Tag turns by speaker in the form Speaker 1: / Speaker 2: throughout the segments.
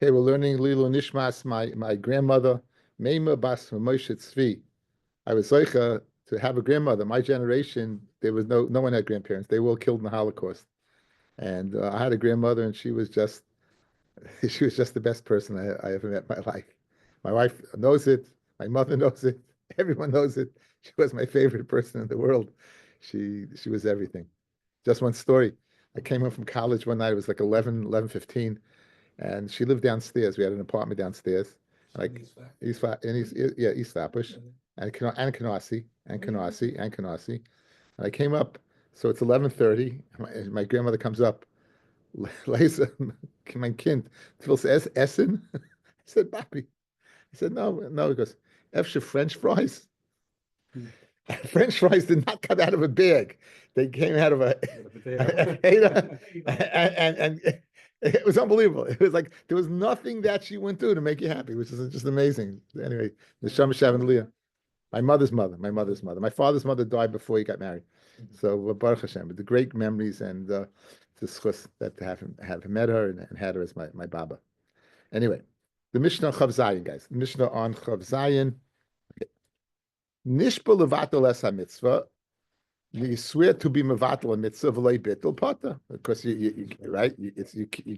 Speaker 1: Okay, we're learning Lilu Nishmas, my grandmother, Meima Bas Moshe Tzvi. I was zeicha to have a grandmother. My generation, there was no one had grandparents. They were all killed in the Holocaust. And I had a grandmother, and she was just she was just the best person I ever met in my life. My wife knows it. My mother knows it. Everyone knows it. She was my favorite person in the world. She was everything. Just one story. I came home from college one night. It was like 11:15, and she lived downstairs. We had an apartment downstairs, like East Flatbush, and Canarsie, And I came up, so it's 11:30. My grandmother comes up. Lisa, mein Kind, du willst essen? I said, Bobby. He said, no. He goes, Efsche French fries. French fries did not come out of a bag. They came out of a and it was unbelievable. It was like there was nothing that she went through to make you happy, which is just amazing. Anyway, the Shamashav and Leah. My mother's mother. My father's mother died before he got married. So Baruch Hashem, but the great memories and the schus that to have met her and had her as my baba. Anyway, the Mishnah Chav Zayin, guys. The Mishnah on Chav Zayin. Nishba levatel es mitzvah. You swear to be mevatel a mitzvah v'loy bittul pata, because you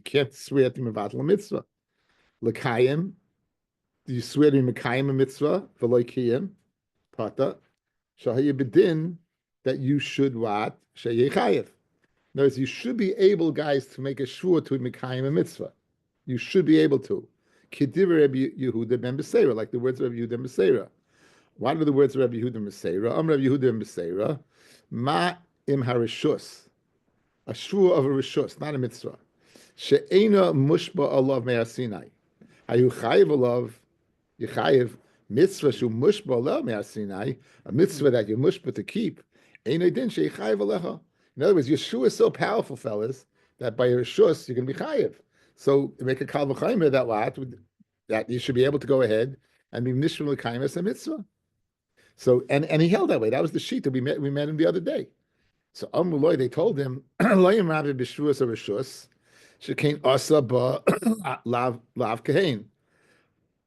Speaker 1: can't swear to be mevatel a mitzvah. L'kayim, you swear to be mekayim a mitzvah v'loy kiyim pata. Shahayi bedin that you should what sheyechayev. In other words, you should be able, guys, to make a shvur to be mekayim a mitzvah. You should be able to. Kediv Rabbi Yehuda ben Beseira, like the words of Rabbi Yehuda ben Beseira. What are the words of Rabbi Yehuda ben Beseira? Rabbi Yehuda ben Beseira, ma im harishus, a shvur of a rishus, not a mitzvah. She'ena mushba alav me'ar Sinai. Hayu chayiv alav, yechayiv mitzvah shu mushba alav me'ar Sinai, a mitzvah that you mushba to keep. Ena din she'chayiv alecha. In other words, Yeshua is so powerful, fellas, that by your rishus you're going to be chayiv. So make a kal v'chaymer that you should be able to go ahead and be mishum l'kayim as a mitzvah. So and he held that way. That was the sheet that we met him the other day. So Amuloi, they told him, Loyim Rabbi b'shvuas or rishus, shekain asa ba lav kahain.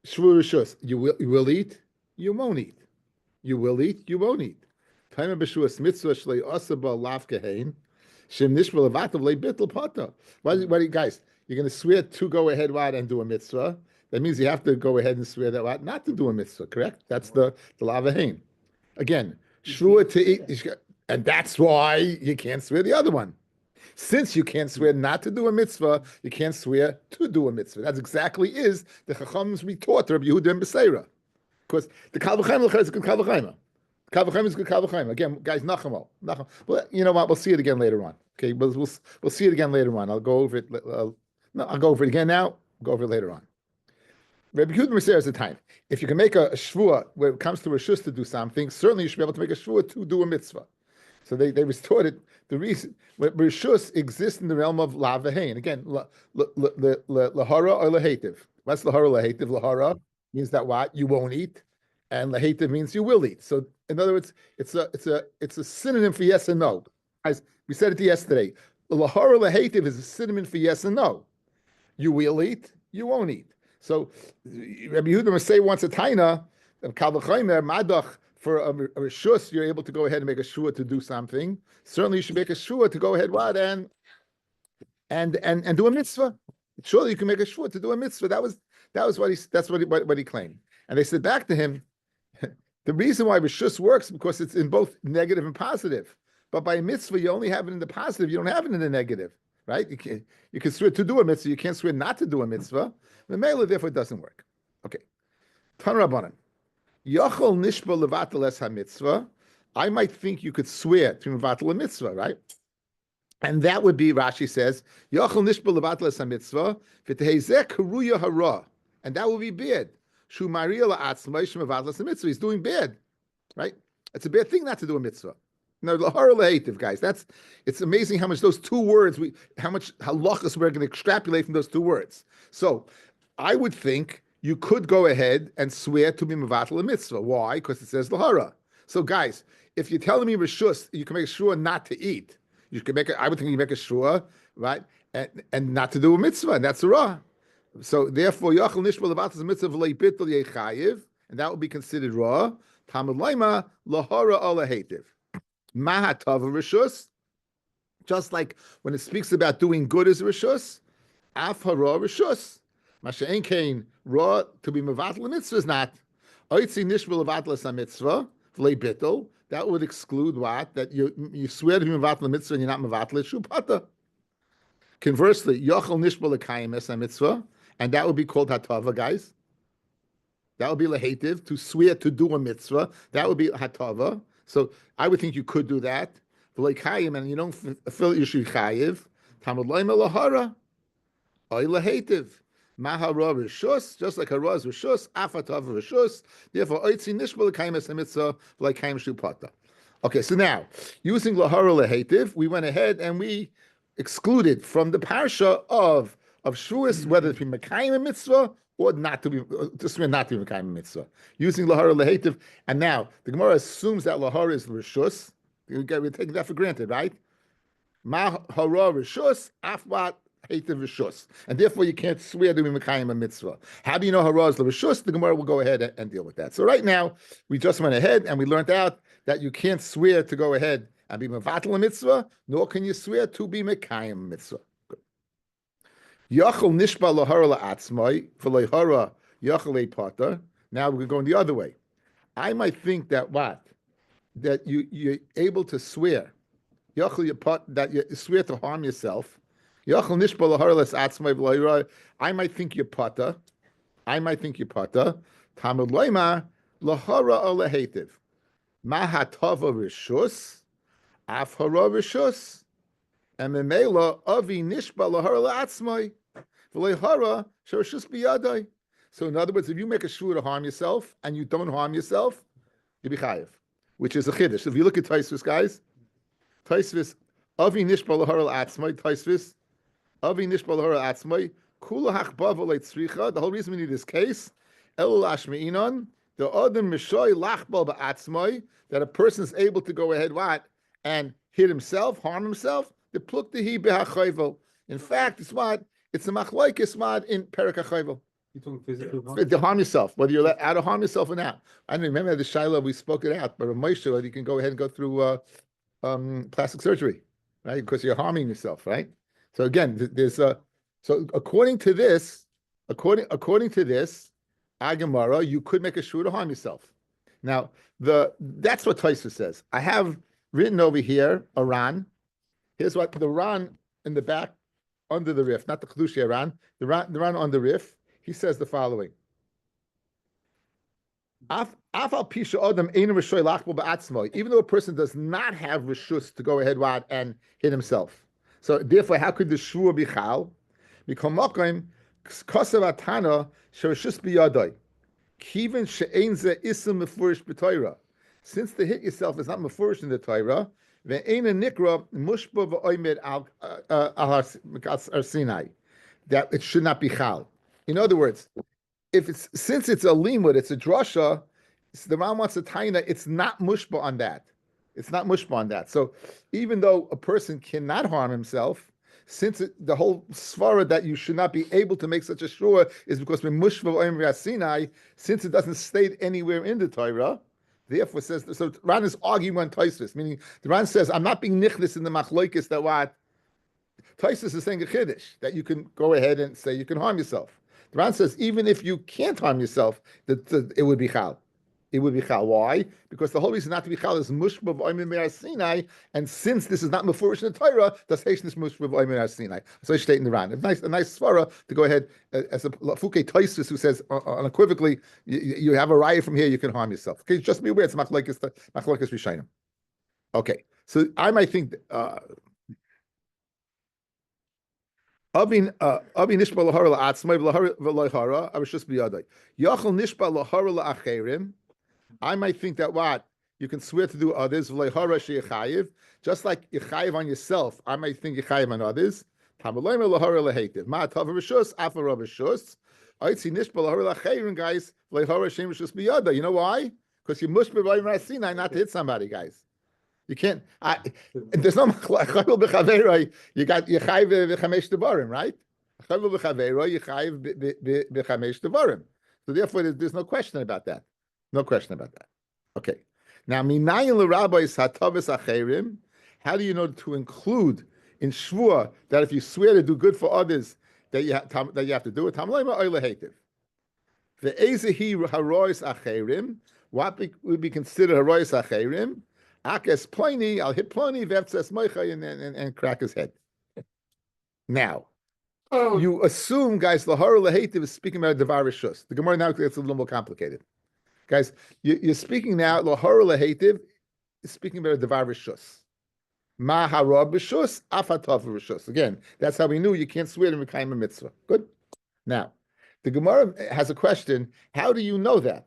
Speaker 1: Shvu rishus, you will eat, you won't eat. You will eat, you won't eat. Taima b'shvuas mitzvah shlei asa ba lav kahain. Shem nishma levatav le bittul pata. What you guys? You're going to swear to go ahead and do a mitzvah. That means you have to go ahead and swear that not to do a mitzvah, correct? That's the lavahain. Again, shvua to eat, and that's why you can't swear the other one. Since you can't swear not to do a mitzvah, you can't swear to do a mitzvah. That's exactly is the Chachams retort to Rabbi Yehuda ben Beseira. Because the Kal V'chaim is a good Kal V'chaim. Kal V'chaim is a good Kal V'chaim. Again, guys, Nachamo. Well, you know what? We'll see it again later on. Okay, we'll see it again later on. I'll go over it. I'll go over it again now. Go over it later on. Rabbi Yehuda ben Beseira is the time. If you can make a shvua when it comes to rishus to do something, certainly you should be able to make a shvua to do a mitzvah. So they restored the reason rishus exists in the realm of lav v'hein. Again, lahara or lahativ. What's lahara lahativ? Lahara means that what you won't eat, and lahativ means you will eat. So in other words, it's a synonym for yes and no. As we said it yesterday, lahara lahativ is a synonym for yes and no. You will eat, you won't eat. So Rabbi Yehuda say wants a taina of kal v'chaymer madach for a rishus. You're able to go ahead and make a shua to do something. Certainly, you should make a shua to go ahead and do a mitzvah. Surely you can make a shua to do a mitzvah. That's what he claimed. And they said back to him, the reason why rishus works because it's in both negative and positive. But by a mitzvah, you only have it in the positive. You don't have it in the negative. Right? You can swear to do a mitzvah. You can't swear not to do a mitzvah. The mela, therefore, it doesn't work. Okay. Tan Rabbanan. Yachol nishba levatel es ha-mitzvah. I might think you could swear to mevatel a mitzvah, right? And that would be, Rashi says, Yachol nishba levatel es ha-mitzvah, v'tehezeh karuya hara. And that will be bad. Shu mariya la'atzma yishem mevatel es ha-mitzvah. He's doing bad, right? It's a bad thing not to do a mitzvah. No, lahara lahativ, guys. It's amazing how much those two words, how much halachas we're going to extrapolate from those two words. So, I would think you could go ahead and swear to be mevatel a mitzvah. Why? Because it says lahara. So, guys, if you're telling me rishus, you can make a shua not to eat. You can make I would think you make a shua, right, and not to do a mitzvah, and that's a ra. So therefore, Yachal Nishbal Levatas Mitzvah V'lei Bittul Yechayiv, and that would be considered raw. Talmud Laima Lahara Ola Hativ. Mahatava Rishus, just like when it speaks about doing good as Rishus, Af Hara Rishus. Masha'en Kain, raw to be Mevatel Mitzvah is not. Oitzi Nishbal Levatas Mitzvah V'lei Bittul. That would exclude what? That you swear to be Mevatel Mitzvah and you're not Mevatel Shupata. Conversely, Yochel Nishbal Lekayim Es Mitzvah, and that would be called Hatava, guys. That would be Lehativ, to swear to do a mitzvah. That would be Hatava. So I would think you could do that. V'lekayim, and you don't feel you should chayiv. Tamud loyma lahara, oy lehativ. Mahara rishus, just like hara is rishus, afatava rishus. Therefore, oitzi nishbal lekayim es mitzvah, v'lekayim shupata. Okay, so now, using lahara lehativ, we went ahead and we excluded from the parsha of Shevuous whether to be Mekayim mitzvah or not to be not to be Mekayim mitzvah. Using lahara lehativ, and now the Gemara assumes that lahara is rishus. We're taking that for granted, right? Ma hara rishus, afbat hativ rishus, and therefore you can't swear to be Mekayim a mitzvah. How do you know hara is the rishus? The Gemara will go ahead and deal with that. So right now we just went ahead and we learned out that you can't swear to go ahead and be mevatel a mitzvah, nor can you swear to be Mekayim mitzvah. Yachol nishba lahara la'atzmai v'lehara yachol eipata. Now we're going the other way. I might think that that you're able to swear yachol that you swear to harm yourself. Yachol nishba lahara la'atzmai v'lehara. I might think you're pata. Talmud loyma lahara or lehativ. Mahatava rishus, af hara rishus. And memela avi nishba lahara la'atzmai v'lehara shorshus biyadai. So in other words, if you make a shvur to harm yourself and you don't harm yourself, you be chayiv, which is a chiddush. If you look at Taisvis, guys, Taisvis avi nishba lahara la'atzmai, Taisvis avi nishba lahara la'atzmai kula hachba v'lei tzricha. The whole reason we need this case el ashmeinon the adam mishoy lachbal ba'atzmai, that a person is able to go ahead and hit himself, harm himself. In fact, it's what? It's a machlokes in Perek HaChayvel.
Speaker 2: You're talking physically
Speaker 1: To harm yourself, whether you're allowed to harm yourself or not. I don't remember the Shiloh, we spoke it out, but Moshe, you can go ahead and go through plastic surgery, right? Because you're harming yourself, right? So again, there's so according to this, Agamara, you could make a shvur to harm yourself. Now, that's what Taisa says. I have written over here a Ran. Here's what the Ran in the back under the Rif, not the Kedushi Ran, the Ran on the Rif. He says the following: even though a person does not have rishus to go ahead and hit himself, so therefore, how could the shvur be chal? Since the hit yourself is not mefurish in the Torah, that it should not be chal. In other words, since it's a limud, it's a drasha, the Ram wants to tell you that it's not mushba on that. It's not mushba on that. So even though a person cannot harm himself, since the whole svara that you should not be able to make such a shura is because we're mushba oim Sinai, since it doesn't state anywhere in the Torah, therefore says, so Ran is arguing on Taisvis, meaning the Ran says, I'm not being nichlis in the machlokes that what Taisvis is saying a chiddush, that you can go ahead and say you can harm yourself. The Ran says, even if you can't harm yourself, that it would be chal. It would be chal. Why? Because the whole reason not to be chal is mushba v'oimin me'ar Sinai, and since this is not mefurish in the Torah, that's heshnis mushba v'oimin me'ar Sinai. So I state in the Ran. A nice svara to go ahead as a Fuke Taisvis who says unequivocally, you have a raya from here, you can harm yourself. Okay, just be aware, it's machlokes rishayim. Okay, so I might think. Avin nishba lahara la'atzmai v'lohara avishus biyadai. Yachol nishba lahara la'acherim. I might think that what you can swear to do others v'lohara sheyechayiv, just like yechayiv on yourself. I might think yechayiv on others. Tamalayim lahara lahativ. Ma tava rishus afa rishus. Aitzi nishba lahara la'acherim, guys. V'lohara shem rishus biyadai. You know why? Because you must be right Sinai not to hit somebody, guys. You can't. There's no machlokas b'chaveroi. You got yechai v'chamesh devarim, right? So therefore, there's no question about that. No question about that. Okay. Now, minayin l'rabbis hatavis acherim. How do you know to include in shvua that if you swear to do good for others, that you have to do it? Tamleima oile hativ. The ezehi harois acherim. What would be considered harois acherim? Akes ploni, I'll hit ploni, vevtzes moicha, and crack his head. Now, you assume, guys, lahara lehativ is speaking about devar rishus. The Gemara now gets a little more complicated. Guys, you're speaking now, lahara lehativ is speaking about devar rishus. Ma hara b'shus, afatov rishus. Again, that's how we knew you can't swear to Mekayim a mitzvah. Good? Now, the Gemara has a question. How do you know that?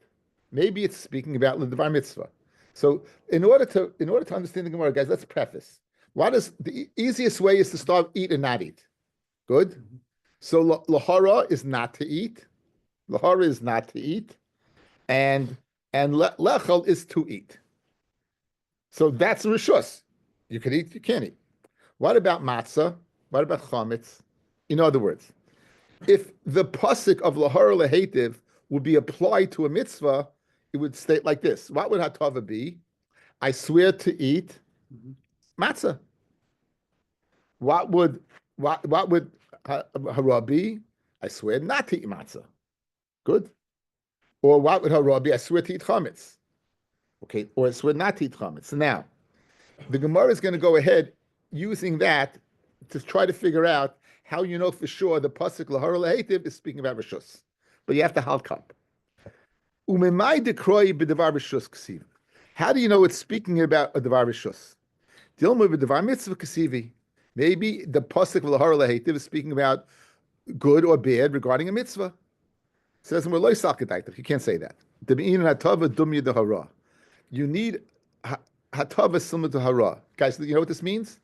Speaker 1: Maybe it's speaking about the devar mitzvah. So in order to understand the Gemara, guys, let's preface. What is the easiest way is to start eat and not eat. Good? So lahara is not to eat. Lahara is not to eat. And lechel is to eat. So that's rishus. You can eat, you can't eat. What about matzah? What about chametz? In other words, if the pasuk of lahara lehativ would be applied to a mitzvah, it would state like this. What would hatava be? I swear to eat matzah. What would hara be? I swear not to eat matzah. Good. Or what would hara be? I swear to eat chametz. Okay. Or I swear not to eat chametz. So now, the Gemara is going to go ahead using that to try to figure out how you know for sure the pasuk lahara lehativ is speaking about rishus. But you have to halk up. How do you know it's speaking about a devar rishus? Maybe the pasuk of lahara lehativ is speaking about good or bad regarding a mitzvah. It says you can't say that. You need hatava similar to hara. Guys, you know what this means?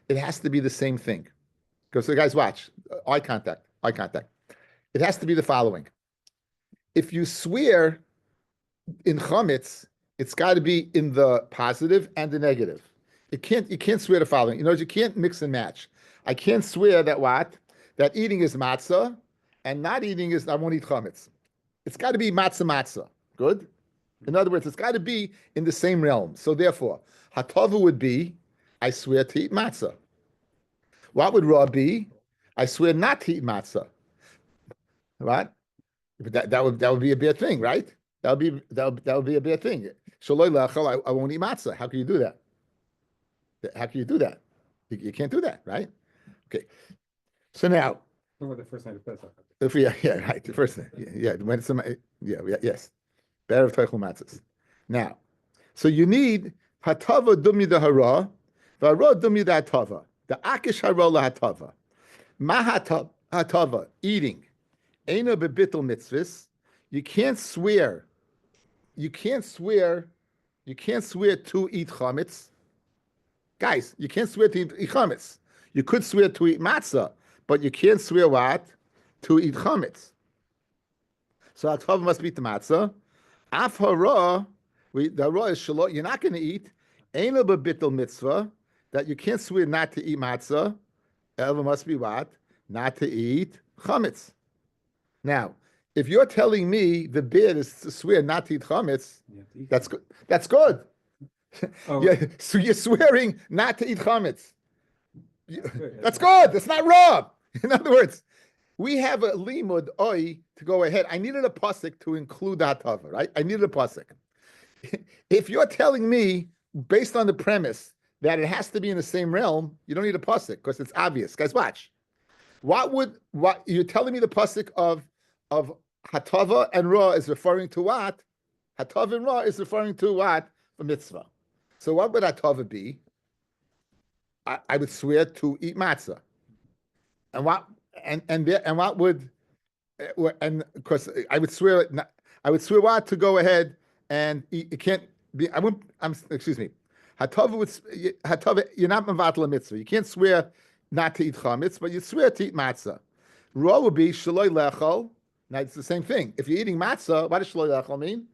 Speaker 1: It has to be the same thing. So guys, watch. Eye contact. It has to be the following. If you swear in chametz, it's got to be in the positive and the negative. You can't swear the following. You can't mix and match. I can't swear that eating is matzah and not eating is I won't eat chametz. It's got to be matzah. Good? In other words, it's got to be in the same realm. So therefore, hatava would be, I swear to eat matzah. What would ra be? I swear not to eat matzah. Right? That would be a bad thing, right? That would be a bad thing. Shaloi lechel, I won't eat matzah. How can you do that? You can't do that, right? Okay. So now,
Speaker 2: the first night of Pesach.
Speaker 1: right. The first thing, when yes. Better of teichel matzahs. Now, so you need hatava dumya de hara, v'hara dumya de hatava. The akish hara lahatava. Ma hatava, eating. Eina bebittel mitzvahs. You can't swear to eat chametz. Guys, you can't swear to eat chametz. You could swear to eat matzah, but you can't swear what? To eat chametz. So hatava must be the matzah. Af hara, the hara is shalot. You're not going to eat. Eina bebittel mitzvah, that you can't swear not to eat matzah. Ela must be what? Not to eat chametz. Now, if you're telling me the bid is to swear not to eat chametz, that's good. That's good.
Speaker 2: Oh.
Speaker 1: Yeah, so you're swearing not to eat chametz. That's good. That's not wrong. In other words, we have a limud oi to go ahead. I needed a pasuk to include the hatava, right? I needed a pasuk. If you're telling me, based on the premise that it has to be in the same realm, you don't need a pasuk because it's obvious. Guys, watch. What you're telling me the pasuk of hatava and ra is referring to what? Hatava and ra is referring to what? A mitzvah. So what would hatava be? I would swear to eat matzah. And what would because I would swear what to go ahead and eat, it can't be. Excuse me. Hatava, you're not mevatel a mitzvah. You can't swear not to eat chametz, but you swear to eat matzah. Ra would be shaloi lechol. Now it's the same thing. If you're eating matzah, what does shaloi lechol mean?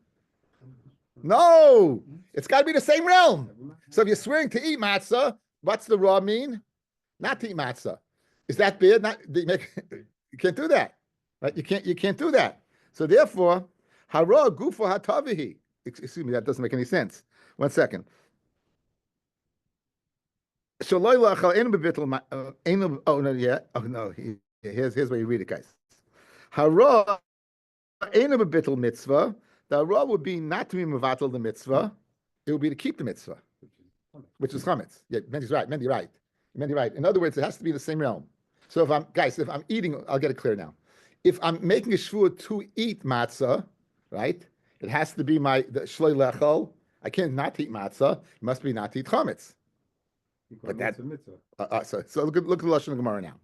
Speaker 1: No, it's got to be the same realm. So if you're swearing to eat matzah, what's the ra mean? Not to eat matzah. Is that bad? You can't do that. Right? You can't do that. So therefore, hara gufa hatavihi. Excuse me, that doesn't make any sense. 1 second. Oh no, yeah. Oh no. Here's where you read it, guys. Hara ain't a bittul mitzvah. The hara would be not to be mevatel the mitzvah. It would be to keep the mitzvah, which is chametz. Yeah, Mendy's right. Mendy right. Mendy right. In other words, it has to be the same realm. So if I'm eating, I'll get it clear now. If I'm making a shvua to eat matzah, right? It has to be the shloi lechol. I can't not eat matzah. It must be not to eat chametz. But that's a mitzvah. So look at the lashon of Gemara now.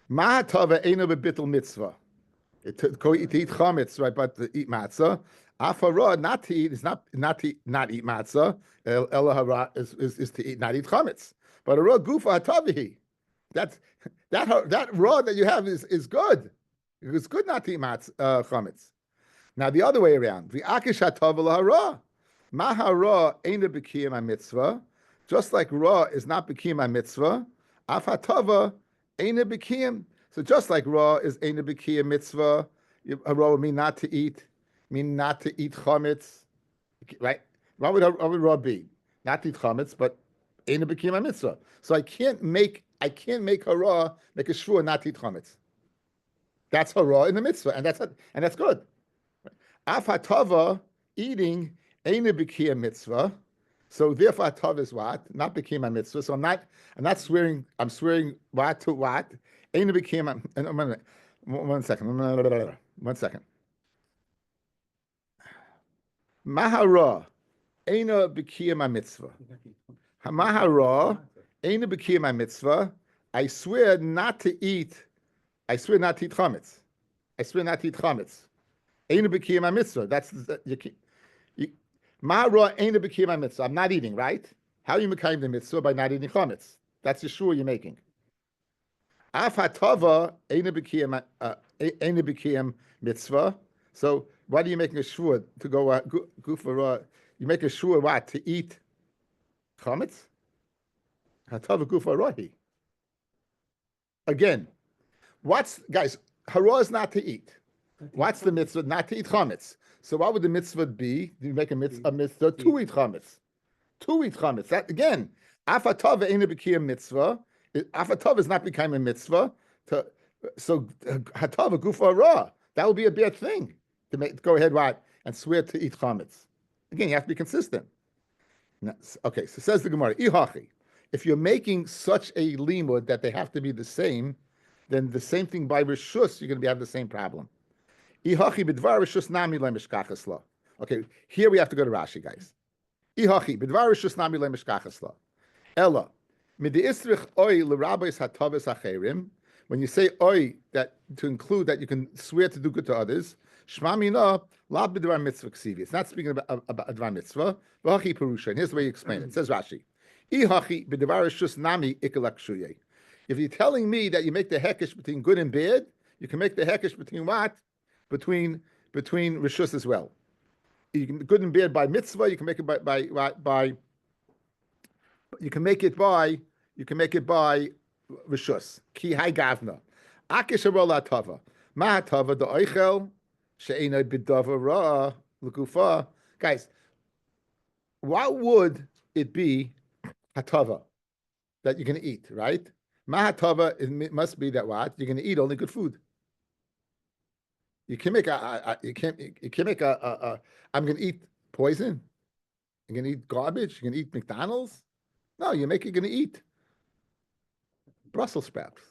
Speaker 1: Ma tava eino bebitul mitzvah. To eat chametz, right? But to eat matzah. Afara not to eat is not to not eat matzah. Ela hara is to eat not eat chametz. But a raw gufa hatavihi. That raw that you have is good. It's good not to eat chametz. Now the other way around. The akish hatav lahara. Ma hara eino b'kiyam mitzvah. Just like raw is not b'kiyam mitzvah. Af hatava eino b'kiyam. So just like raw is eino b'kiyam mitzvah. Raw would mean not to eat chametz, right? What would raw be? Not to eat chametz, but eino b'kiyam mitzvah. So I can't make hara make a shvua not to eat chametz. That's hara in the mitzvah, and that's good. Af hatava eating eino b'kiyam mitzvah. So therefore, hatava is what? Not b'kiyam mitzvah. So I'm not swearing. I'm swearing what to what? Eino b'kiyam. 1 second. 1 second. Mahara eino b'kiyam mitzvah. Mahara eino b'kiyam mitzvah. I swear not to eat chametz. I swear not to eat chametz. Eino b'kiyam mitzvah. That's Mahara eino b'kiyam mitzvah. I'm not eating, right? How are you mekayim the mitzvah by not eating chametz? That's the shua you're making. Af hatava eino b'kiyam mitzvah. So why are you making a shua to go gufa? You make a shua what to eat chametz? Hatava gufa rahi. Again, guys? Hara is not to eat. What's the mitzvah? Not to eat chametz. So what would the mitzvah be? You make a mitzvah to eat chametz. To eat chametz. That again, af hatava eino b'kiyam mitzvah. Af hatava is not becoming a mitzvah. So hatava gufa ra. That would be a bad thing to go ahead and swear to eat chametz. Again, you have to be consistent. Okay, so says the Gemara, ihachi. If you're making such a limud that they have to be the same, then the same thing by rishus, you're going to have the same problem. Ihachi b'dvar rishus nami le'mishkachas la. Okay, here we have to go to Rashi, guys. Ihachi b'dvar rishus nami le'mishkachas la. Ella midi'isrich oy l'rabbeis hatavis acherim. When you say oy, that to include that you can swear to do good to others, shma mina la b'dvar mitzvah ksivi. It's not speaking about dvar mitzvah. V'hachi perusha. And here's the way you explain it. It says Rashi. Ihachi b'dvar rishus nami ikelak shuyei. If you're telling me that you make the hekesh between good and bad, you can make the hekesh between what? Between rishus as well. You can good and bad by mitzvah. You can make it by you can make it by rishus. Ki hai gavna. Akish harola tava. Ma tava the oichel she'ena b'dava ra l'gufa. Guys, what would it be hatava that you're going to eat, right? Ma hatava, it must be that what? You're going to eat only good food. You can make I'm going to eat poison. You're going to eat garbage. You're going to eat McDonald's. No, you're going to eat Brussels sprouts,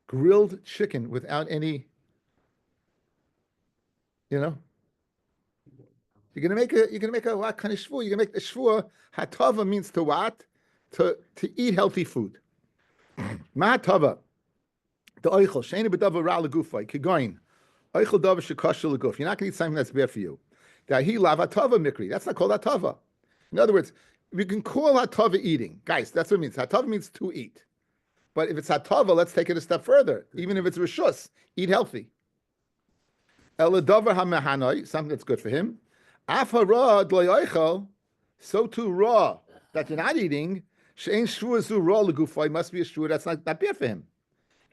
Speaker 1: grilled chicken without any, You're going to make a what kind of shvua? You're going to make the shvua. Hatava means to what? To eat healthy food. Ma hatava. The oichel she'ena b'dava ra legufa. Kigoin. Oichel dava shekasha leguf. You're not going to eat something that's bad for you. Dahi lav hatava mikri. That's not called hatava. In other words, we can call hatava eating. Guys, that's what it means. Hatava means to eat. But if it's hatava, let's take it a step further. Even if it's rishus, eat healthy. Eladavar hamehanoi, something that's good for him. Afara dloyoichel, so too raw that you're not eating. She'ain shvua zu ra legufay must be a shvua that's not bad for him.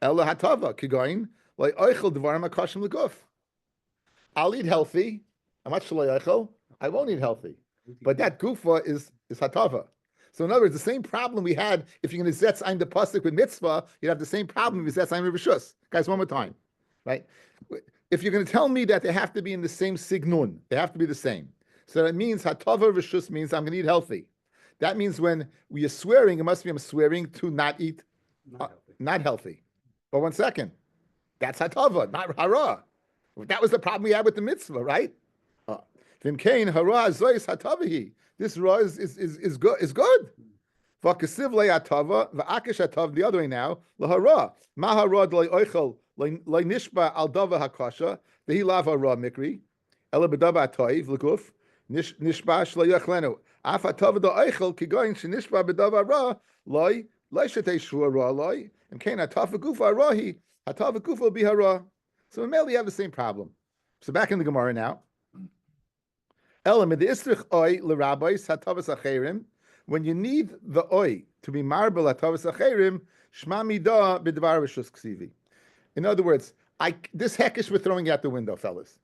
Speaker 1: Ella hatava kigoin like oichel dvarim akashim leguf. I'll eat healthy. How much shall I oichel? I won't eat healthy. But that gufa is hatava. So in other words, the same problem we had if you're going to zetz ein the pasuk with mitzvah, you'd have the same problem if you zetz ein with rishus. Guys, one more time, right? If you're going to tell me that they have to be in the same signun, they have to be the same. So that means hatava rishus means I'm going to eat healthy. That means when we are swearing, it must be I'm swearing to not eat, not healthy. But one second, that's hatava, not hara. That was the problem we had with the mitzvah, right? Vimkain hara zois hatavahi. This ra is good. Is good. V'kasiv le'atava v'akish hatav the other way now lahara mahara d'lei oichel l'ei nishba al dava hakasha dehi lav hara mikri ela b'dava atoiv l'guf nishba shlo yachlenu af hatav da oichel kigoyin shenishba b'dava ra loy shetei shua ra loy and kain hatav v'gufa rahi hatav v'gufa will be hara. So in Mel, you have the same problem. So back in the Gemara now. When you need the oi to be marble hatavas acherim, shma mida b'dvar rishus ksivi. In other words, this hekish we're throwing out the window, fellas.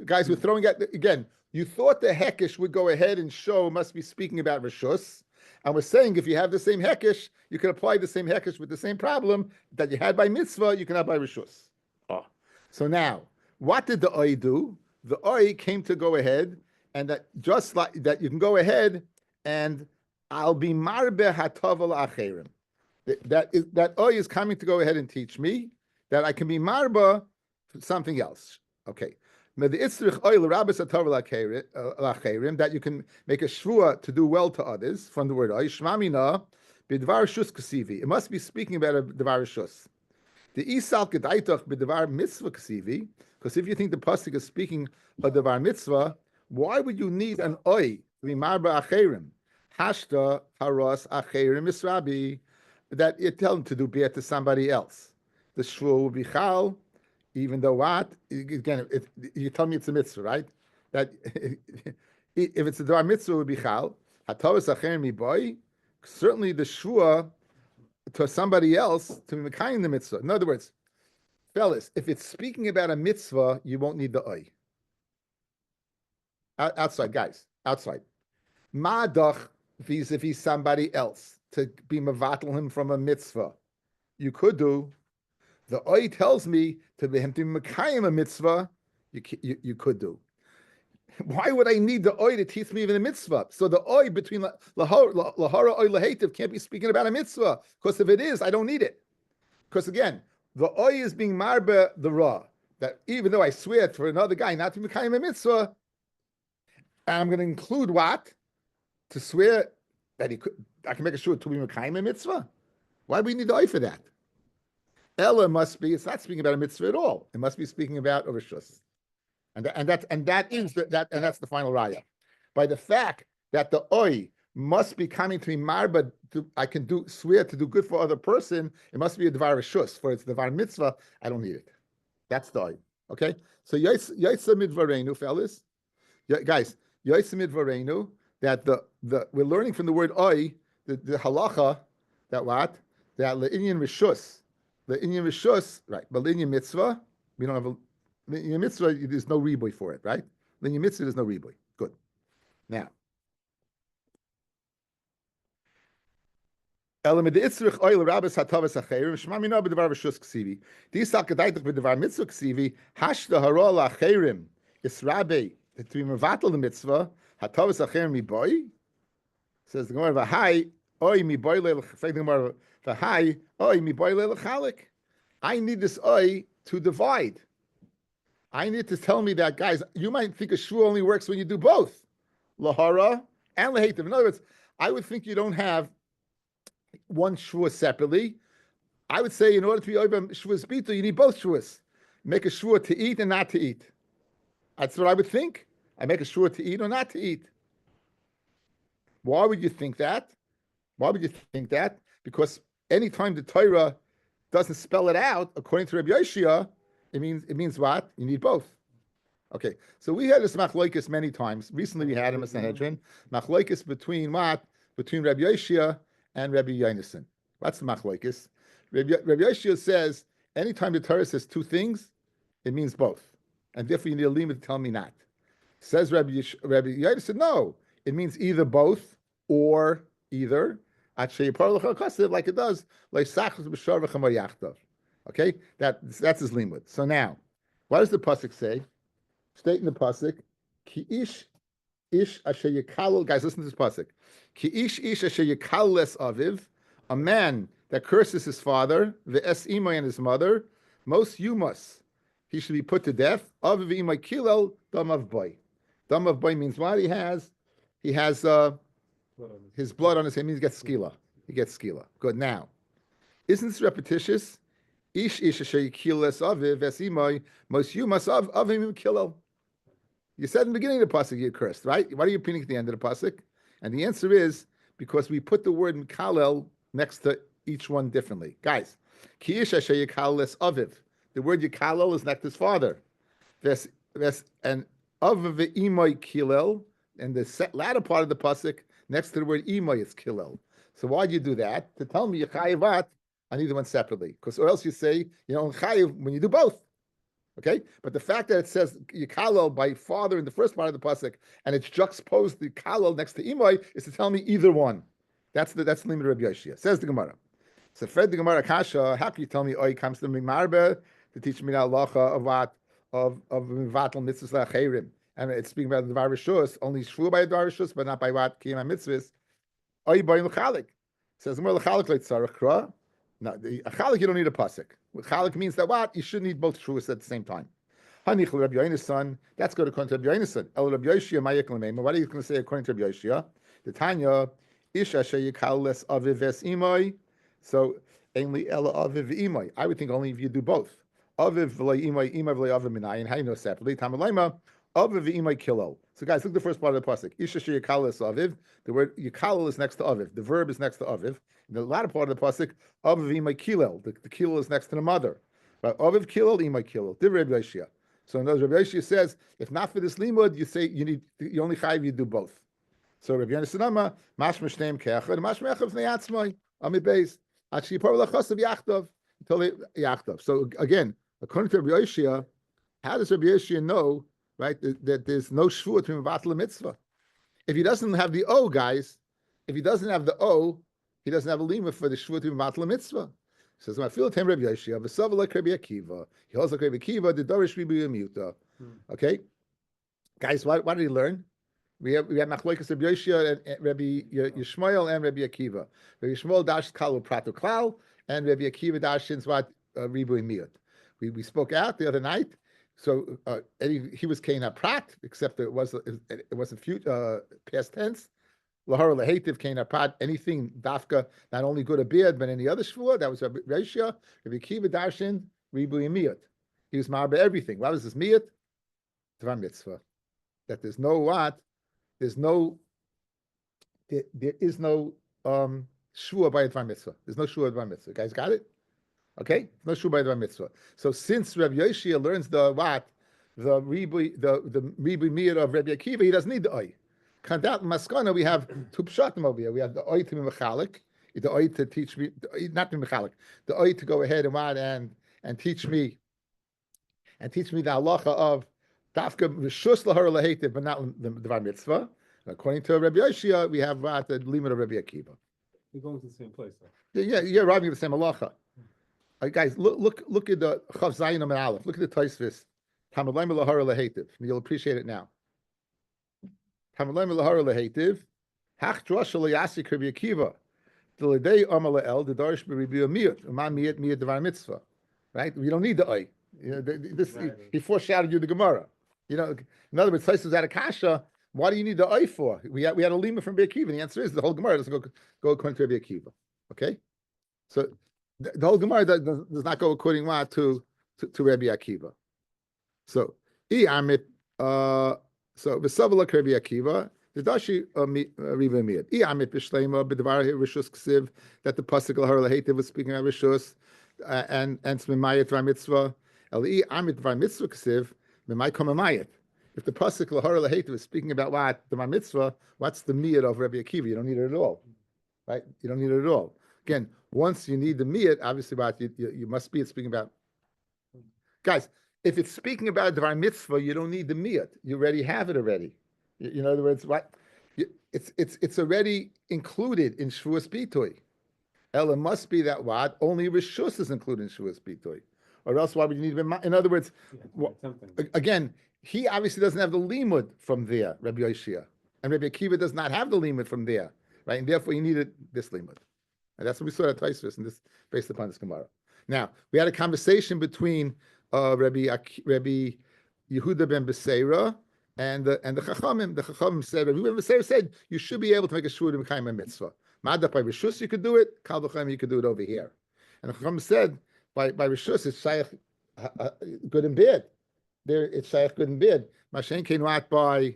Speaker 1: Guys, we're throwing out again. You thought the hekish would go ahead and show must be speaking about rishus, and we're saying if you have the same hekish, you can apply the same hekish with the same problem that you had by mitzvah, you can have by rishus. Oh. So now, what did the oi do? The oi came to go ahead. And that just like that, you can go ahead and I'll be marbe hataval acherim. That oy is coming to go ahead and teach me that I can be marba for something else. Okay. That you can make a shvua to do well to others from the word oy. Shmamina b'dvar shus kasivi. It must be speaking about a dvar shus. The isal gedaitach b'dvar mitzvah kasivi. Because if you think the pasuk is speaking of dvar mitzvah, why would you need an oi to be marba acherim? Hashta haros acherim misrabi. That you tell them to do beer to somebody else. The shvur will be chal, even though what? Again, you tell me it's a mitzvah, right? That if it's a dvar mitzvah, it would be chal. Hatavas acherim miboy. Certainly the shvur to somebody else to be mekayim the mitzvah. In other words, fellas, if it's speaking about a mitzvah, you won't need the oi. Outside, guys, outside. Ma'adach vis-a-vis somebody else to be mevatel him from a mitzvah. You could do. The oi tells me to be him to be mekayim a mitzvah. You could do. Why would I need the oi to teach me even a mitzvah? So the oi between lahara oi lahetiv can't be speaking about a mitzvah because if it is, I don't need it. Because again, the oi is being marbe the ra that even though I swear for another guy not to be mekayim a mitzvah. I'm going to include what? To swear that I can make a sure to be mekayim a mitzvah. Why do we need the eye for that? Ella must be. It's not speaking about a mitzvah at all. It must be speaking about a rishus, and that's the final raya. By the fact that the oi must be coming to me marba, I can swear to do good for other person. It must be a dvar rishus. For it's dvar mitzvah. I don't need it. That's the oi. Okay. So yaitza midvarenu, fellas, guys. Yoitzim Idvarenu, that we're learning from the word oi, the halacha, that what? That le'inyan rishus. Le'inyan rishus, right. But le'inyan mitzvah, we don't have le'inyan mitzvah, there's no riboy for it, right? Le'inyan mitzvah, there's no riboy. Good. Now. Element the itzrich oil rabbis hatavas acherim shmamina b'devar rishus ksivi. Disak gedaitach b'devar mitzvah ksivi hashda hara la'acherim israbe. To be mevatel the mitzvah, hatavas acher mi boy, says the Gemara, v'hai oi mi boy le'lechalik. V'hai oi mi boy le'lechalik. I need this oi to divide. I need to tell me that, guys, you might think a shvur only works when you do both, lahara and lehetiv. In other words, I would think you don't have one shvur separately. I would say in order to be oibam shvur's bitul, you need both shvurs. Make a shvur to eat and not to eat. That's what I would think. I make a sure to eat or not to eat. Why would you think that? Why would you think that? Because anytime the Torah doesn't spell it out, according to Rabbi Yoshia, it means what? You need both. Okay, so we had this machlokes many times. Recently we had him as Sanhedrin. Machlokes between what? Between Rabbi Yoshia and Rabbi Yonason. What's the machlokes? Rabbi Yoshua says anytime the Torah says two things, it means both, and therefore you need a limit to tell me not. Says Rabbi Yonason, no, it means either both or either. Like it does, okay, that's his limud. So now, what does the pasuk say? State in the pasuk, ki ish asher yikalel. Guys, listen to this pasuk. Ki ish asher yikalel aviv, a man that curses his father, ve'es imay and his mother, most yumas, he should be put to death. Aviv imay kilel dam of boy. Dam of boy means what? He has his blood on his hand. Means he gets skila. He gets skila. Good. Now, isn't this repetitious? Ish asher yikalel aviv ve'es imay most yumas avim kilel. You said in the beginning of the pasuk you're cursed, right? Why are you repeating at the end of the pasuk? And the answer is because we put the word mikalel next to each one differently. Guys, ki ish asher yikalel aviv. The word yikalel is next to his father. And aviv ve'imay kilel, and the latter part of the pasuk next to the word imay is kilel. So why do you do that? To tell me yechayevat on either one separately, because or else you say chayev when you do both. Okay, but the fact that it says yikalel by father in the first part of the pasuk, and it's juxtaposed the kalel next to imay, is to tell me either one. That's the limit of Rabbi Yoshia. Says the Gemara. So Fred the Gemara Kasha, how can you tell me oy comes to Mimarbe to teach me now halacha of mivatel mitzvahs la'acherim? And it's speaking about the Dvar Rishus, only shvu by the Dvar Rishus, but not by what kiyam mitzvahs. Oy boy l'chalik. Says the Gemara l'chalik leitzarach kra. No, a chalik you don't need a pasuk. Chalik means that what? You should need both shvuas at the same time. Hanich Rabbi Yonason, that's good according to Rabbi Yonason. El Rabbi Yoshia ma'yek l'meima. What are you going to say according to Rabbi Yoshia? The Tanya, ish asher yikalel aviv ves imay. So, only ela aviv imay. I would think only if you do both. Aviv v'lei imay, imay v'lei aviv minayin. How you know separately? Tamalayma, aviv v'imay kilol. So guys, look at the first part of the pasuk. Ish asher yikalel aviv. The word yikalel is next to aviv. The verb is next to aviv. In the latter part of the pasuk, aviv imay kilel. The kilel is next to the mother. But aviv kilel, imay kilel. Div Rabbi Yoshia. So in those Rabbi Yoshia says, if not for this limud, you say you only chayiv, you do both. So Rabbi Yonason mash mishneim keachad, mash mechav neyatzmai ami beis. Actually, probably lachasav yachtov until yachtov. So again, according to Rabbi Yoshia, how does Rabbi Yoshia know, right, that there's no shvuah to mevatel mitzvah? If he doesn't have the O, guys, if he doesn't have the O, he doesn't have a limud for the shvuah to mevatel mitzvah. Says, "My feel Rabbi Yoshia, v'sav like Rabbi Akiva. He holds like Rabbi Akiva. The dorish ribu yamuta." Okay, guys, what did he learn? We have machlokes Rabbi Yoshia and Rabbi Yishmael and Rabbi Akiva. Rabbi Yishmael dashed kalu prato klal, and Rabbi Akiva dashed what ribu yamut. We spoke out the other night. So he was kain prat, except that it was a future past tense. Lahara lehetiv kain prat, anything dafka, not only good a beard, but any other shvua. That was Rabbi Yoshia. Rabbi Akiva dashed ribu yamut. He was marba everything. What was this miyut? Dvar mitzvah. That there's no what. There is no shvua by a dvar mitzvah. There's no shvua by mitzvah. Guys, got it? Okay, no shvua by a dvar mitzvah. So since Rabbi Yoshia learns the ribu miyat of Rabbi Akiva, he doesn't need the oy. Kandat maskana, we have two pshatim over here. We have the oy to be mechalik, the oy to teach me, not to be mechalik, the oy to go ahead and teach me the halacha of Dafka rishus lahar lahetiv, but not the dvar mitzvah. According to Rabbi Yoshia, we have the limit of Rabbi Akiva.
Speaker 2: You're going to the same place,
Speaker 1: though. Yeah, you're arriving at the same halacha. Guys, look at the Chav Zayin and Aleph. Look at the Tosfos. Tamalayim lahar lahetiv. You'll appreciate it now. Tamalayim lahar lahetiv. Hach drasha liyasik Rabbi Akiva. D'ledei amar le'el the darish b'ribu miyut. Uman miyut dvar mitzvah. Right? We don't need the oy. He foreshadowed you the Gemara. In other words, Tosfos out of kasha. Why do you need the oy for? We had a lima from Rabbi Akiva. The answer is the whole Gemara doesn't go according to Rabbi Akiva. Okay, so the whole Gemara does not go according to Rabbi Akiva. So amit so v'savalak Rabbi Akiva the dashi riva miyad amit b'shleima b'dvar rishus ksiv that the pasuk lahar lahetiv was speaking about rishus and smimayet dvar mitzvah el amit dvar mitzvah ksiv mimay kamamayet. If the pasuk lahar lahetiv is speaking about what the mitzvah, what's the miyad of Rabbi Akiva? You don't need it at all. right? You don't need it at all. Again, once you need the miyat, obviously, about you must be speaking about. Guys, if it's speaking about Dvar Mitzvah, you don't need the miyat. You already have it already. In other words, what? It's already included in Shevuous Bitoy. Ella must be that what only Rishus is included in Shevuous Bitoy, or else why would you need to? In other words, again, he obviously doesn't have the limud from there, Rabbi Yoshia, and Rabbi Akiva does not have the limud from there, right? And therefore, you needed this limud, and that's what we saw at Taisvis, and this based upon this Gemara. Now we had a conversation between Rabbi Yehuda ben Beseira and the Chachamim. The Chachamim said, Rabbi Yehuda ben Beseira said you should be able to make a shur to Mekayim a mitzvah. Ma'ada by Rishus you could do it. Kal v'chaim you could do it over here. And the Chachamim said by Rishus it's shaykh good and bad. There it's shaykh good and bad. Mashen came what by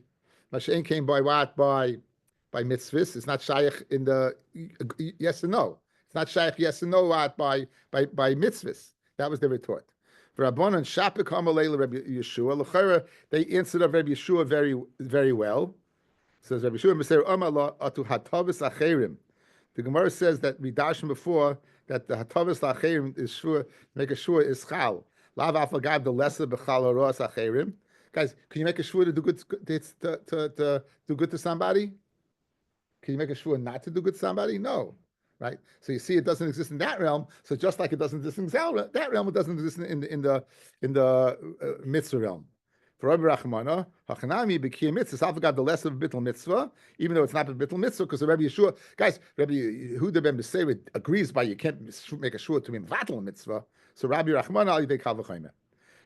Speaker 1: what by mitzvahs. It's not shaykh in the yes and no. It's not shaykh yes and no what by mitzvahs. That was the retort. For Rabbanan Shapik Hamalei Rabbi Yeshua L'chera, they answered of Rabbi Yeshua very, very well. Says Rabbi Yeshua Meser Amala Atu Hatavis Acherim. The Gemara says that we dashed before that the Hatavis Acherim is sure make a sure is chal. Lav Afagav the lesser bechal Roas Acherim. Guys, can you make a sure to do good to do good to somebody? Can you make a sure not to do good to somebody? No. Right, so you see, it doesn't exist in that realm. So just like it doesn't exist in that realm, it doesn't exist in the mitzvah realm. For Rabbi Rachmana, Hachanami became mitzvah. Alpha got the less of a bittul mitzvah, even though it's not a bittul mitzvah, because Rabbi Yeshua, guys, Rabbi Yehuda ben Beseira agrees by you can't make a shua to be vatal mitzvah. So Rabbi Rachmana, I'll take kal v'chayim.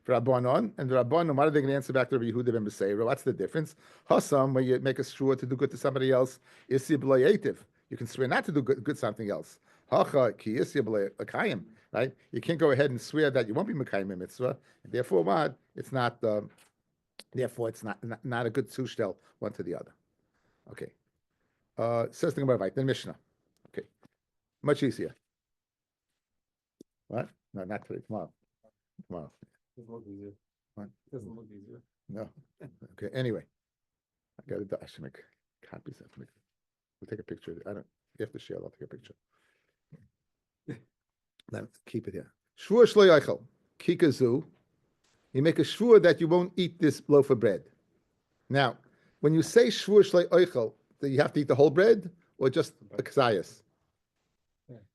Speaker 1: For Rabbanon and the Rabbanon, what are they going to answer back to Rabbi Yehuda ben Beseira? What's the difference? Hassam, when you make a shua to do good to somebody else, is siblayativ. You can swear not to do good something else. Hacha ki yisya right? You can't go ahead and swear that you won't be mekayim mitzvah. And therefore, what? It's not. Therefore, it's not a good tushtel one to the other. Okay. Says the Gemara, then Mishnah. Okay. Much easier. What? No, not today. Tomorrow. Tomorrow.
Speaker 2: Doesn't look easier.
Speaker 1: What?
Speaker 2: Doesn't look easier.
Speaker 1: No. Okay. Anyway, I should make copies of it. We'll take a picture. I don't. You have to share. I'll take a picture. Then keep it here. Shvur shlo yachal kikazu. You make a shvur that you won't eat this loaf of bread. Now, when you say shvur shlo yachal, do you have to eat the whole bread or just a kazayas?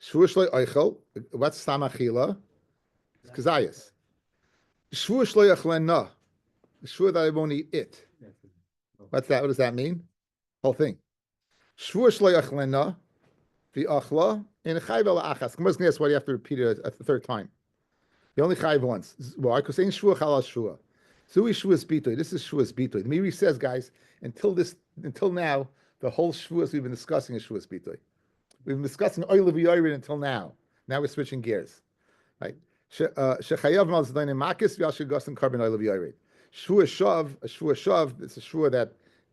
Speaker 1: Shvur shlo yachal. What's samachila? It's kazayas. Shvur shlo yachal shvur that I won't eat it. What's that? What does that mean? Whole thing. Shvur shlo yachlena v'achla in chayv el achas. Gemara's going to ask why you have to repeat it a third time. You only chayv once. Why? Because ain't shvur chalal shvur. Zui shvuas bitoy. This is shvuas bitoy. The Miri says, guys, until now, the whole shvuas we've been discussing is shvuas bitoy. We've been discussing oil of yorin until now. Now we're switching gears, right? Shechayav mal zdayin makis v'al and carbon oil of yorin. Shvur shav, a shvur shav. It's a shvur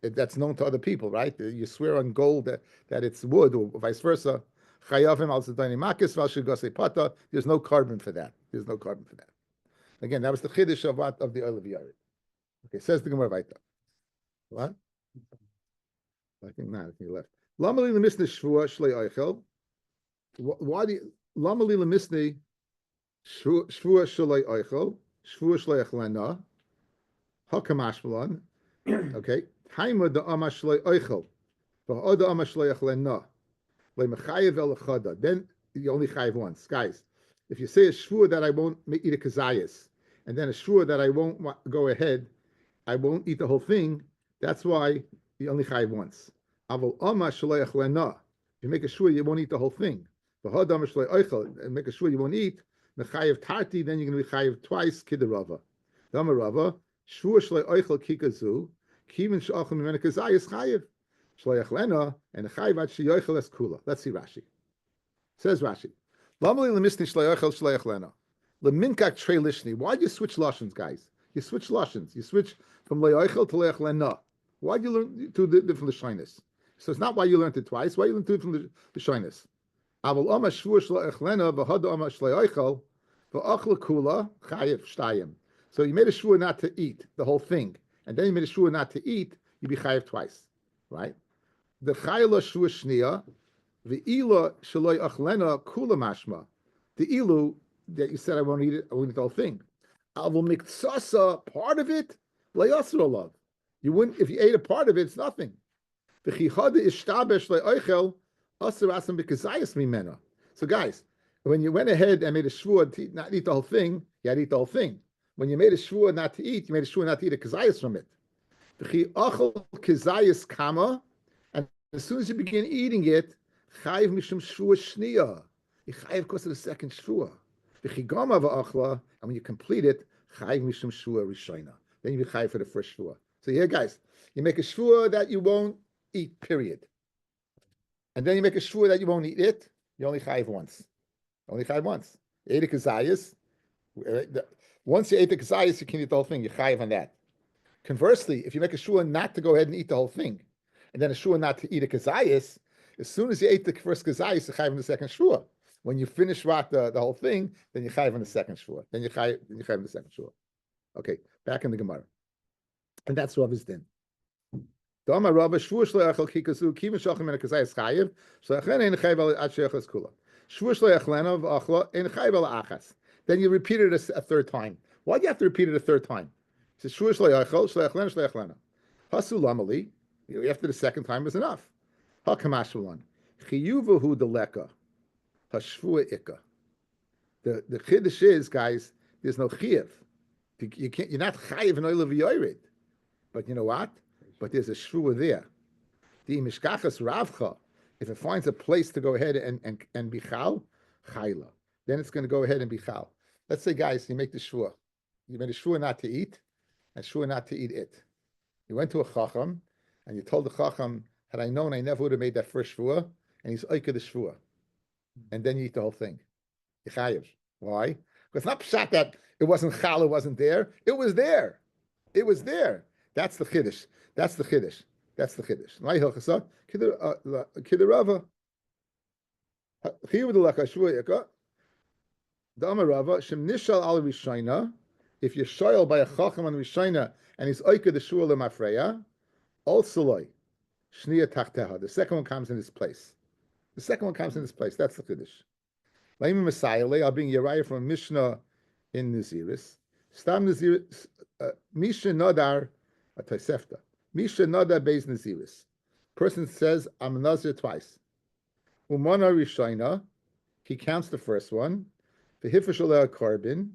Speaker 1: that's known to other people, right? You swear on gold that it's wood, or vice versa. There's no carbon for that. There's no carbon for that. Again, that was the chiddush of the oil of yared. Okay, says the Gemara Vaita. What? I think not. I think you left. Lamali lemisni shvua shlei oichel. Why do you lamali lemisni shvua shlei oichel shvua shlei ochlena hakamashmalan? Okay. Taima the amashlei oichel, v'oda amashlei ochlena lemechayev el chada. Then you only chayev once, guys. If you say a shvur that I won't eat a kazayas, and then a shvur that I won't go ahead, I won't eat the whole thing. That's why you only chayev once. Aval amashlei ochlena. If you make a shvur, you won't eat the whole thing. V'oda amashlei oichel, and make a shvur you won't eat. Mechayev tarti, then you're going to be chayev twice. Kidarava. Damarava. Shvur shlei oichel kikazu. Kivin sh'achim mimena kazayis chayev shloyach lena and chayev ad sheyochel es kula. Let's see Rashi. Says Rashi, Lamali lemisni shloyachel shloyach lena leminkak trei lishni. Why do you switch lashons, guys? You switch lashons. You switch from leyochel to leyoch lena. Why do you learn two different lashonos? So it's not why you learned it twice. Why you learned two different lashonos? Aval ama shvur shloyach lena v'hada ama shloyachel v'achla kula chayev shtayim. So you made a shvur not to eat the whole thing. And then you made a shvur not to eat, you be chayiv twice, right? The chayla shvur shniya, The ila shaloi achlena kula mashma. The ilu that you said I won't eat it, I won't eat the whole thing. Avol miktsasa, part of it, layasr olav. You wouldn't if you ate a part of it, it's nothing. The chichada ishtabesh leoichel aser asam b'kazayas mimena. So guys, when you went ahead and made a shvua to not eat the whole thing, you had to eat the whole thing. When you made a shvua not to eat, you made a shvua not to eat a kazayas from it. The chiachol kazayas kama, and as soon as you begin eating it, chayiv mishum shvua shniya. You chayiv because of the second shvua. The chigama va'achla, and when you complete it, chayiv mishum shvua rishayna. Then you be chayiv for the first shvua. So here, guys, you make a shvua that you won't eat, period. And then you make a shvua that you won't eat it, you only chayiv once. Only chayiv once. You ate a kazayas. Once you ate the kazayas, you can eat the whole thing. You chayiv on that. Conversely, if you make a shvua not to go ahead and eat the whole thing, and then a shvua not to eat a kazayas, as soon as you ate the first kazayas, you chayiv on the second shvua. When you finish the whole thing, then you chayiv on the second shvua. Then you chayiv on the second shvua. Okay, back in the Gemara. And that's Rav's din. Dama Rabbi shvur shleachal kikazu kivin shachem in a kazayas chayiv shleachlena ein chayiv al ad sheichas kula. Shvur shleachlena v'achla ein chayiv al achas. Then you repeat it a third time. Why do you have to repeat it a third time? It says shvur shleachal shleachlena shleachlena. Hasu lamali. After the second time is enough. Hakamashulon chiyuvahu deleka hashvua ikka. The chiddush is, guys, there's no chiyuv. You can't. You're not chayiv in oil of yored. But you know what? But there's a shvua there. The mishkachas ravcha, if it finds a place to go ahead and be chal, chayla, then it's going to go ahead and be chal. Let's say, guys, you make the shvua. You made a shvua not to eat, and shvua not to eat it. You went to a chacham, and you told the chacham, had I known, I never would have made that first shvua, and he's oika the shvua. And then you eat the whole thing. You chayiv. Why? Because it's not pshat that it wasn't chal, it wasn't there. It was there. It was there. That's the chiddush. That's the chiddush. That's the chiddush. My hilchasa kiderava. Chiyuv delaka shvua yaka. Dama Rava shem nishal al rishayna. If you're shoyal by a chacham on rishayna and he's oika the shvua lemafreya, also loy shniya tachteha. The second one comes in his place. The second one comes in his place. That's the chiddush. Laimim Messiah, I'll bring Yerayah from a Mishnah in Naziris. Stam Naziris, Misha Nadar, a Tosefta. Misha Nadar Beis Naziris. Person says, I'm a Nazir twice. Umana Rishayna, he counts the first one. The Hifashaleh carbon,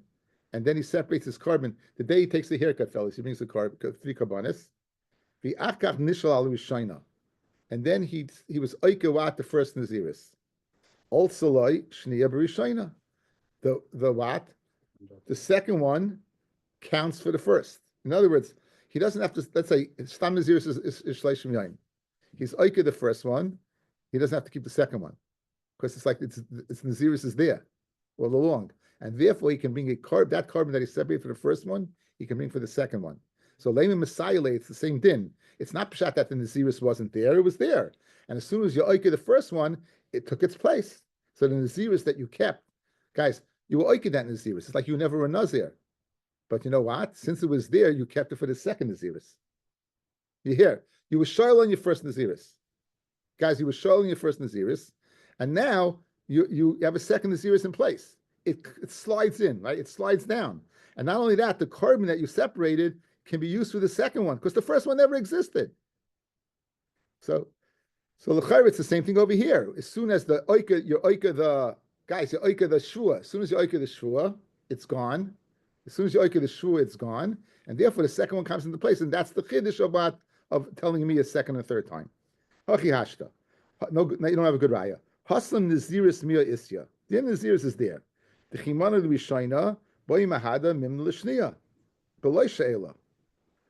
Speaker 1: and then he separates his carbon. The day he takes the haircut, fellas, he brings the carbon, 3 carbonis. The Achkach Nishal al Rishayna. And then he was Oikawat, the first Naziris. Also like Shniya B'Rishayna. The what? The second one counts for the first. In other words, he doesn't have to, let's say, Stam Naziris is Shleishim Yain. He's Oika the first one, he doesn't have to keep the second one. Because it's like it's Naziris is there all along. And therefore he can bring that carbon that he separated for the first one, he can bring for the second one. So Leimin Messiah, it's the same din. It's not pshat that the Naziris wasn't there, it was there. And as soon as you oika the first one, it took its place. So the Naziris that you kept, guys, you were oika that Naziris. It's like you never were Nazir. But you know what? Since it was there, you kept it for the second Naziris. You hear? You were shoyal on your first Naziris. Guys, you were shoyal on your first Naziris. And now you have a second Naziris in place. It slides in, right? It slides down. And not only that, the carbon that you separated can be used for the second one, because the first one never existed. So l'chayr, it's the same thing over here. As soon as you oika the shvua. As soon as you oika the shvua, it's gone. As soon as you oika the shvua, it's gone. And therefore the second one comes into place. And that's the chiddush of telling me a second and third time. Hachi hashta. No, you don't have a good raya. Haslam Naziris Mia Isya. The end of Naziris is there. The Chimana Rishayna, Boy Mahada Mim Lishniya. Beloy She'ela.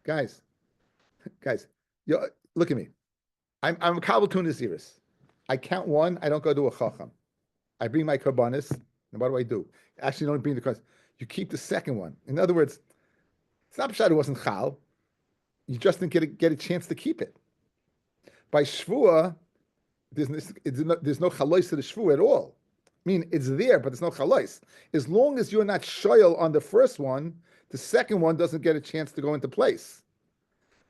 Speaker 1: Guys, look at me. I'm a Kabbalah to Naziris. I count one, I don't go to a Chacham. I bring my Karbanis, and what do? Actually, don't bring the Karbanis. You keep the second one. In other words, it's not Pshat, it wasn't Chal. You just didn't get a chance to keep it. By Shvua, there's no chalois to the shvu at all. I mean, it's there, but there's no chalois. As long as you're not shoyal on the first one, the second one doesn't get a chance to go into place.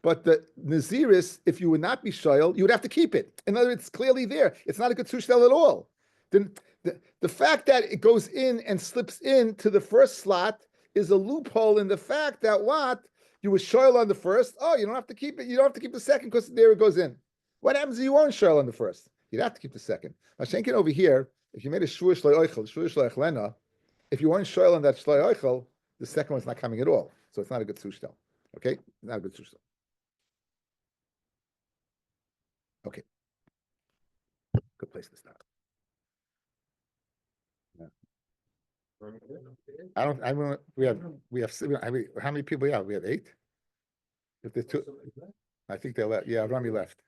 Speaker 1: But the Naziris, if you would not be shoyl, you would have to keep it. In other words, it's clearly there. It's not a good sushtel at all. Then the fact that it goes in and slips into the first slot is a loophole in the fact that what? You were shoyl on the first. Oh, you don't have to keep it. You don't have to keep the second because there it goes in. What happens if you weren't shoyl on the first? You'd have to keep the second. Mashenkin over here, if you made a shvuah shloi oichel, shvuah shloi echlena, if you weren't shoyl on that shloi oichel, the second one's not coming at all. So it's not a good sushtel. Okay? Not a good sushtel. Okay. Good place to start. We have, I mean, how many people we have? We have 8? If there's 2, I think they left. Yeah, Rami left.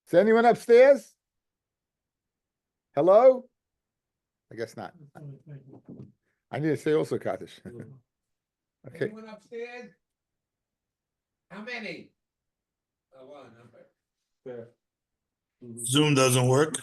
Speaker 1: Is anyone upstairs? Hello? I guess not. I need to say also Kaddish. Okay.
Speaker 3: Anyone upstairs? How many? One.
Speaker 2: There.
Speaker 4: Zoom doesn't work.